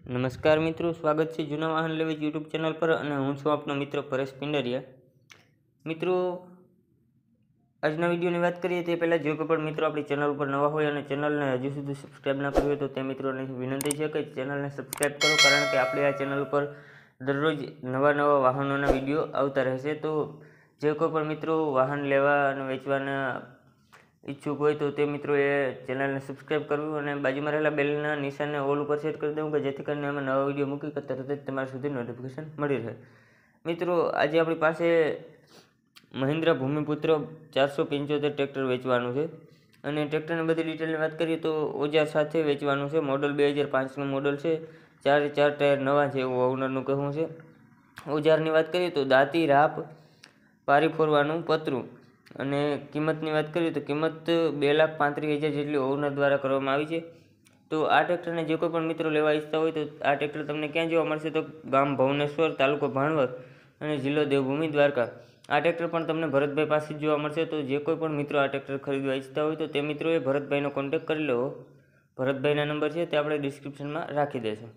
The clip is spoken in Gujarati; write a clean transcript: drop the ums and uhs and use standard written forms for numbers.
નમસ્કાર મિત્રો, સ્વાગત છે જૂના વાહન લેવી યુટ્યુબ ચેનલ પર અને હું છું આપનો મિત્ર પરેશ પિંડરિયા। મિત્રો, આજના વિડીયોની વાત કરીએ તે પહેલાં જો કોઈ પણ મિત્રો આપણી ચેનલ ઉપર નવા હોય અને ચેનલને હજુ સુધી સબસ્ક્રાઈબ ના કરી હોય તો તે મિત્રોને વિનંતી છે કે ચેનલને સબસ્ક્રાઈબ કરો, કારણ કે આપણે આ ચેનલ પર દરરોજ નવા વાહનોના વિડીયો આવતા રહેશે। તો જે કોઈ પણ મિત્રો વાહન લેવા અને વેચવાના ઈચ્છુક હોય તો તે મિત્રોએ ચેનલને સબસ્ક્રાઈબ કરવું અને બાજુમાં રહેલા બેલના નિશાનને ઓલ ઉપર સેટ કરી દેવું કે જેથી કરીને અમે નવા વિડીયો મૂકી કે તરત જ તમારા સુધી નોટિફિકેશન મળી રહે। મિત્રો, આજે આપણી પાસે મહિન્દ્રા ભૂમિપુત્ર 475 ટ્રેક્ટર વેચવાનું છે અને ટ્રેક્ટરની બધી ડિટેલની વાત કરીએ તો ઓજાર સાથે વેચવાનું છે। મોડલ 2005નું મોડલ છે, 4 ટાયર નવા છે એવું ઓનરનું કહેવું છે। ઓજારની વાત કરીએ તો દાંતી, રાપ, પારી ફોરવાનું પતરું અને કિંમતની વાત કરીએ તો કિંમત 2,35,000 જેટલી ઓનર દ્વારા કરવામાં આવી છે। તો આ ટ્રેક્ટરને જે કોઈ પણ મિત્રો લેવા ઈચ્છતા હોય તો આ ટ્રેક્ટર તમને ક્યાં જોવા મળશે તો ગામ ભવનેશ્વર, તાલુકો ભાણવડ અને જિલ્લો દેવભૂમિ દ્વારકા। આ ટ્રેક્ટર પણ તમને ભરતભાઈ પાસે જ જોવા મળશે। તો જે કોઈ પણ મિત્રો આ ટ્રેક્ટર ખરીદવા ઈચ્છતા હોય તો તે મિત્રોએ ભરતભાઈનો કોન્ટેક્ટ કરી લેવો। ભરતભાઈના નંબર છે તે આપણે ડિસ્ક્રિપ્શનમાં રાખી દઈશું।